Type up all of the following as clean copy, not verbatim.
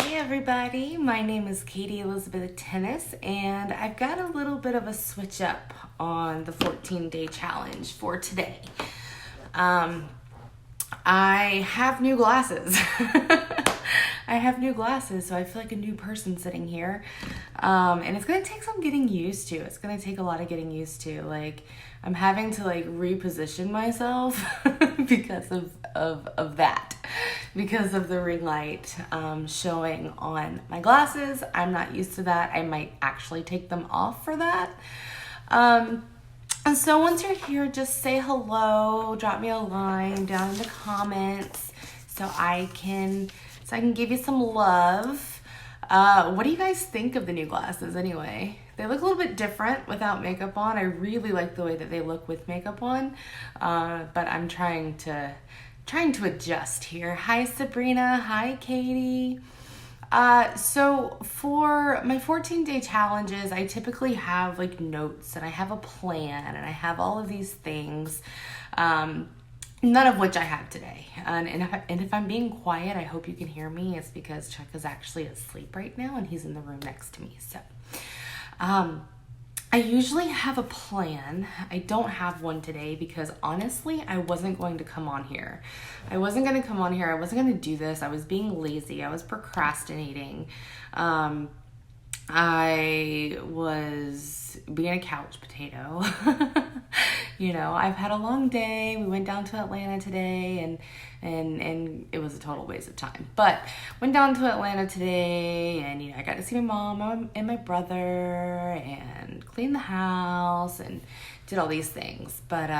Hey everybody, my name is Katie Elizabeth Tennis, and I've got a little bit of a switch up on the 14-day challenge for today. I have new glasses. So I feel like a new person sitting here. And it's going to take some getting used to. It's going to take a lot of getting used to. I'm having to reposition myself because of that. Because of the ring light showing on my glasses. I'm not used to that. I might actually take them off for that. And so once you're here, just say hello, drop me a line down in the comments so I can give you some love. What do you guys think of the new glasses anyway? They look a little bit different without makeup on. I really like the way that they look with makeup on, but I'm trying to adjust here. Hi Sabrina, hi Katie. So for my 14-day challenges, I typically have notes and I have a plan and I have all of these things, none of which I have today. And if I'm being quiet, I hope you can hear me. It's because Chuck is actually asleep right now and he's in the room next to me. So, I usually have a plan. I don't have one today because honestly, I wasn't going to come on here. I wasn't going to do this. I was being lazy. I was procrastinating. I was being a couch potato. I've had a long day. We went down to Atlanta today and it was a total waste of time. But went down to Atlanta today and I got to see my mom and my brother and clean the house and did all these things. But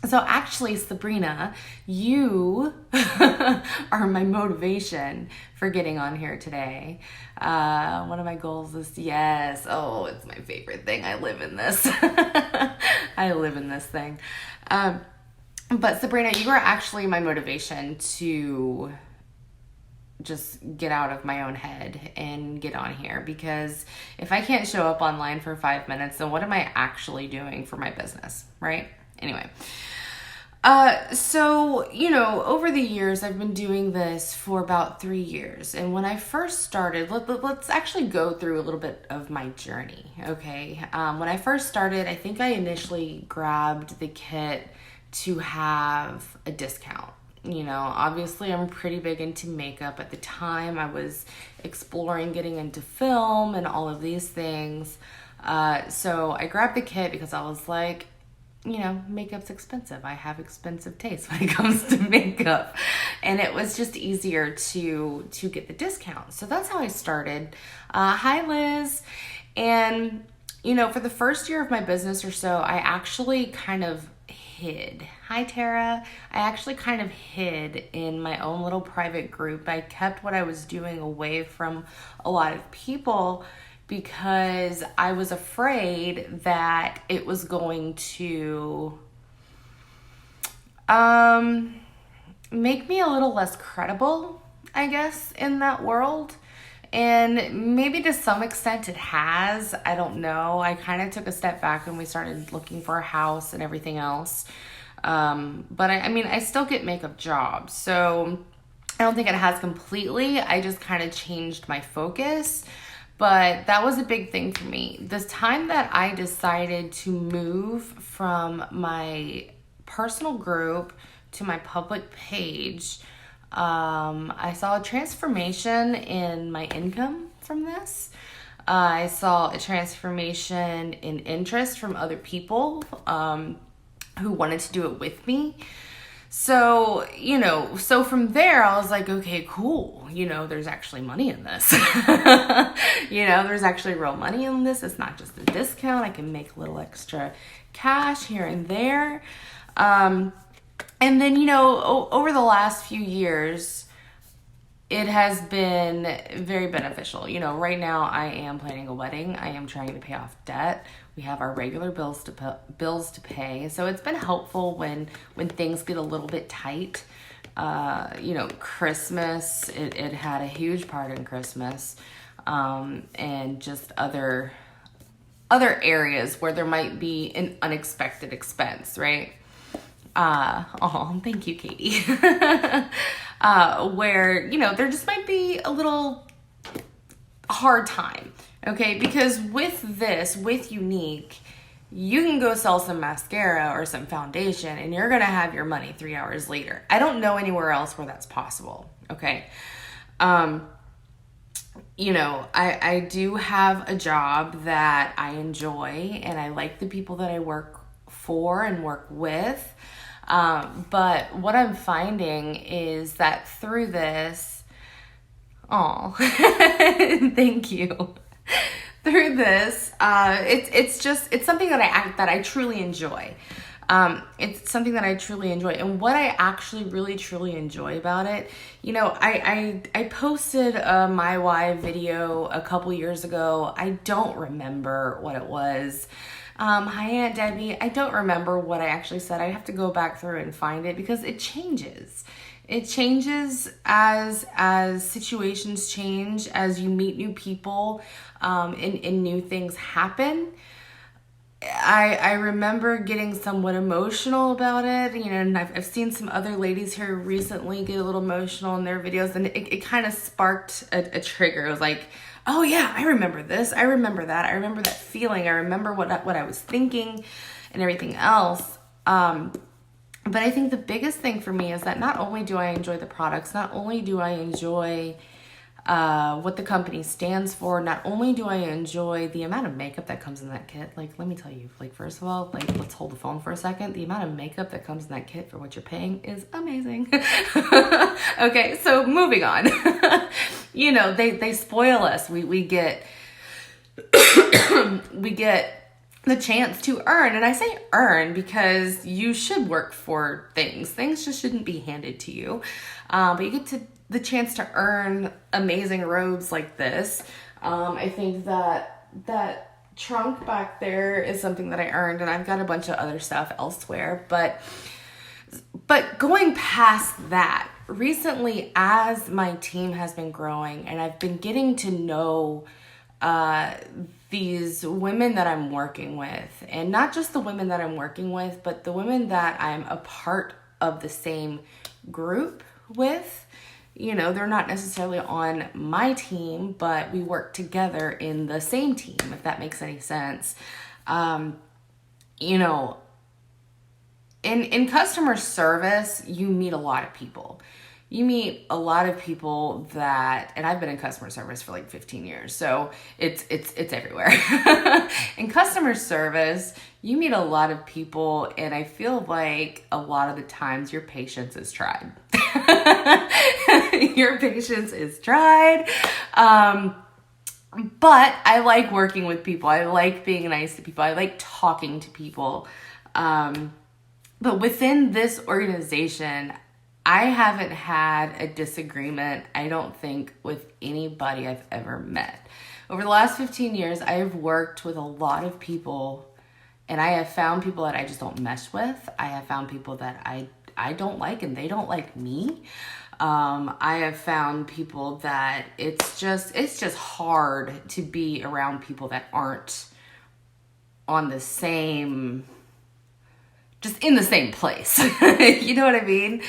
so actually, Sabrina, you are my motivation for getting on here today. One of my goals is, it's my favorite thing. I live in this. I live in this thing. But Sabrina, you are actually my motivation to just get out of my own head and get on here, because if I can't show up online for 5 minutes, then what am I actually doing for my business, right? Anyway, so, over the years, I've been doing this for about 3 years. And when I first started, let's actually go through a little bit of my journey, okay? When I first started, I think I initially grabbed the kit to have a discount. Obviously I'm pretty big into makeup. At the time, I was exploring getting into film and all of these things. So I grabbed the kit because I was like, makeup's expensive. I have expensive taste when it comes to makeup. And it was just easier to get the discount. So that's how I started. Hi, Liz. And, for the first year of my business or so, I actually kind of hid. Hi, Tara. I actually kind of hid in my own little private group. I kept what I was doing away from a lot of people because I was afraid that it was going to make me a little less credible, I guess, in that world. And maybe to some extent it has. I don't know. I kind of took a step back when we started looking for a house and everything else. But I still get makeup jobs. So I don't think it has completely. I just kind of changed my focus. But that was a big thing for me. This time that I decided to move from my personal group to my public page, I saw a transformation in my income from this. I saw a transformation in interest from other people who wanted to do it with me. So, so from there I was like, okay, cool. There's actually money in this. There's actually real money in this. It's not just a discount. I can make a little extra cash here and there. And then, over the last few years, it has been very beneficial. Right now I am planning a wedding. I am trying to pay off debt. We have our regular bills to pay. So it's been helpful when things get a little bit tight. Christmas, it had a huge part in Christmas. And just other areas where there might be an unexpected expense, right? Oh, thank you, Katie. Where, there just might be a little hard time, okay? Because with Younique, you can go sell some mascara or some foundation and you're gonna have your money 3 hours later. I don't know anywhere else where that's possible, okay? I do have a job that I enjoy and I like the people that I work for and work with. But what I'm finding is that through this, thank you. Through this, it's something that I truly enjoy. It's something that I truly enjoy. And what I actually really truly enjoy about it, I posted a My Why video a couple years ago. I don't remember what it was. Hi, Aunt Debbie. I don't remember what I actually said. I have to go back through and find it because it changes. It changes as situations change, as you meet new people, and new things happen. I remember getting somewhat emotional about it, and I've seen some other ladies here recently get a little emotional in their videos, and it kind of sparked a trigger. It was like, oh yeah, I remember this, I remember that, I remember that feeling, I remember what I was thinking and everything else. But I think the biggest thing for me is that not only do I enjoy the products, not only do I enjoy what the company stands for, not only do I enjoy the amount of makeup that comes in that kit. Like, let me tell you, first of all, let's hold the phone for a second. The amount of makeup that comes in that kit for what you're paying is amazing. Okay, so moving on. They spoil us. We get we get the chance to earn. And I say earn because you should work for things. Things just shouldn't be handed to you. But you get the chance to earn amazing robes like this. I think that trunk back there is something that I earned, and I've got a bunch of other stuff elsewhere. But going past that, recently as my team has been growing and I've been getting to know these women that I'm working with, and not just the women that I'm working with, but the women that I'm a part of the same group with. They're not necessarily on my team, but we work together in the same team, if that makes any sense. In customer service, you meet a lot of people. You meet a lot of people that, and I've been in customer service for 15 years, so it's everywhere. In customer service, you meet a lot of people, and I feel like a lot of the times your patience is tried. Your patience is tried. But I like working with people. I like being nice to people. I like talking to people. But within this organization, I haven't had a disagreement, I don't think, with anybody I've ever met. Over the last 15 years, I have worked with a lot of people, and I have found people that I just don't mesh with. I have found people that I don't like, and they don't like me. I have found people that it's just hard to be around people that aren't on the same, just in the same place. You know what I mean?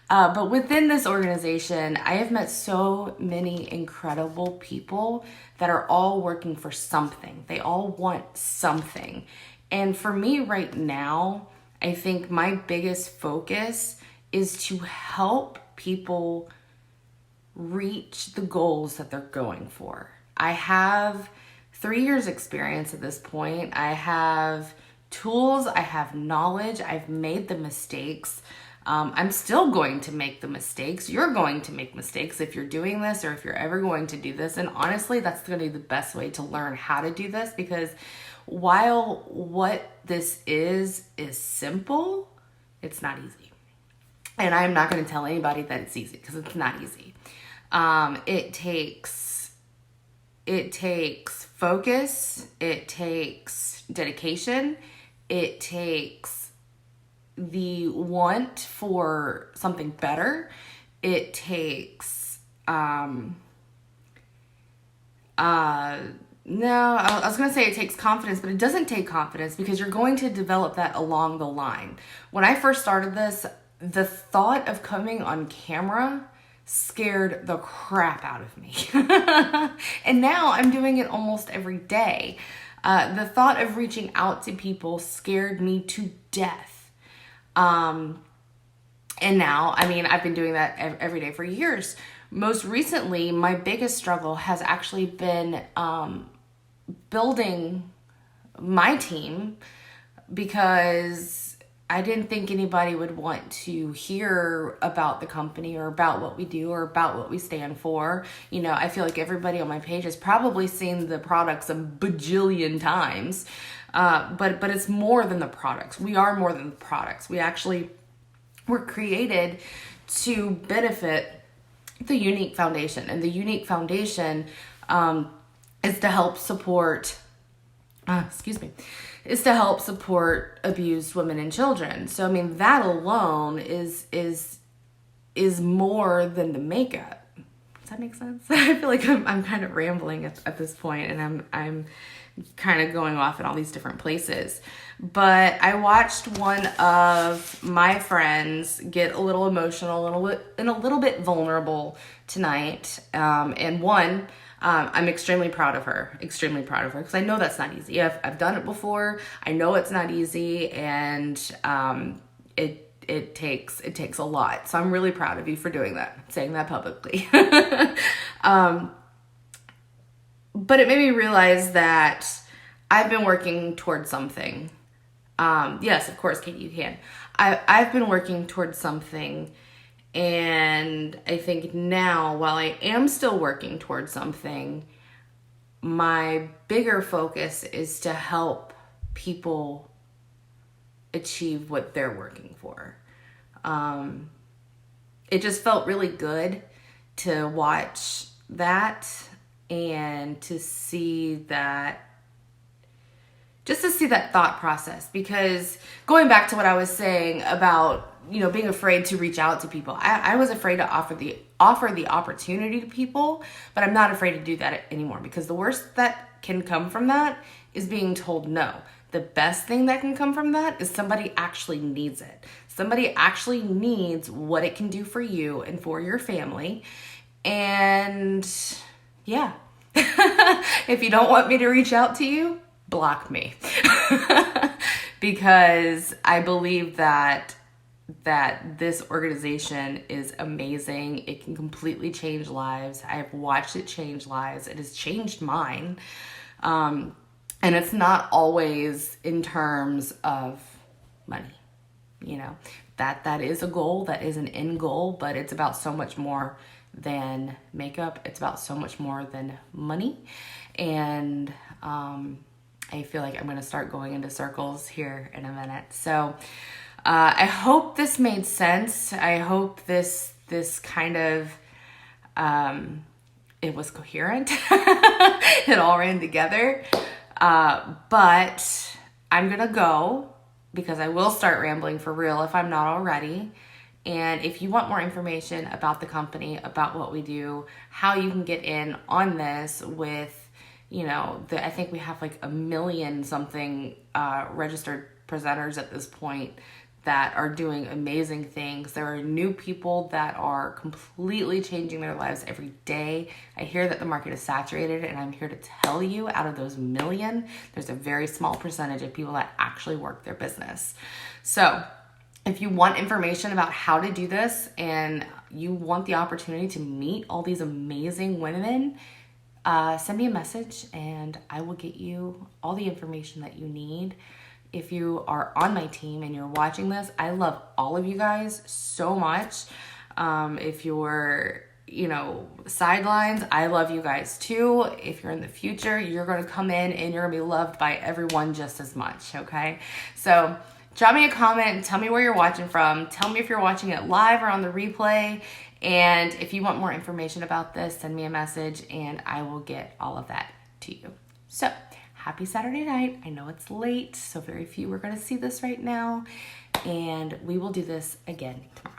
But within this organization, I have met so many incredible people that are all working for something. They all want something. And for me right now, I think my biggest focus is to help people reach the goals that they're going for. I have 3 years experience at this point. I have tools, I have knowledge, I've made the mistakes. I'm still going to make the mistakes. You're going to make mistakes if you're doing this or if you're ever going to do this. And honestly, that's going to be the best way to learn how to do this, because while what this is simple, it's not easy. And I'm not going to tell anybody that it's easy, because it's not easy. It takes focus. It takes dedication. It takes the want for something better. It takes No, I was going to say it takes confidence, but it doesn't take confidence because you're going to develop that along the line. When I first started this, the thought of coming on camera scared the crap out of me. And now I'm doing it almost every day. The thought of reaching out to people scared me to death. And now, I mean, I've been doing that every day for years. Most recently, my biggest struggle has actually been building my team, because I didn't think anybody would want to hear about the company or about what we do or about what we stand for. You know, I feel like everybody on my page has probably seen the products a bajillion times, but it's more than the products. We are more than the products. We're created to benefit the Younique Foundation, and the Younique Foundation is to help support, is to help support abused women and children. So I mean, that alone is more than the makeup. Does that make sense? I feel like I'm kind of rambling at this point, and I'm kind of going off in all these different places. But I watched one of my friends get a little emotional and a little bit vulnerable tonight. I'm extremely proud of her, because I know that's not easy. I've done it before. I know it's not easy, and it takes a lot. So I'm really proud of you for doing that, saying that publicly. But it made me realize that I've been working towards something. Yes, of course, Kate, you can. I've been working towards something, and I think now, while I am still working towards something, my bigger focus is to help people achieve what they're working for. It just felt really good to watch that and to see that thought process, because going back to what I was saying about, you know, being afraid to reach out to people, I was afraid to offer the opportunity to people, but I'm not afraid to do that anymore, because the worst that can come from that is being told no. The best thing that can come from that is somebody actually needs it. Somebody actually needs what it can do for you and for your family. And yeah, if you don't want me to reach out to you, block me. Because I believe that this organization is amazing. It can completely change lives. I've watched it change lives. It has changed mine. And it's not always in terms of money. You know, that is a goal, that is an end goal, but it's about so much more than makeup. It's about so much more than money. And I feel like I'm going to start going into circles here in a minute. So I hope this made sense. I hope this kind of, it was coherent. It all ran together. But I'm going to go, because I will start rambling for real if I'm not already. And if you want more information about the company, about what we do, how you can get in on this with, you know, I think we have like 1 million something registered presenters at this point that are doing amazing things. There are new people that are completely changing their lives every day. I hear that the market is saturated, and I'm here to tell you, out of those 1 million, there's a very small percentage of people that actually work their business. So if you want information about how to do this, and you want the opportunity to meet all these amazing women, send me a message and I will get you all the information that you need. If you are on my team and you're watching this, I love all of you guys so much. If you're, you know, sidelines, I love you guys too. If you're in the future, you're going to come in and you're going to be loved by everyone just as much. Okay. So drop me a comment and tell me where you're watching from. Tell me if you're watching it live or on the replay. And if you want more information about this, send me a message and I will get all of that to you. So happy Saturday night. I know it's late, so very few are going to see this right now. And we will do this again tomorrow.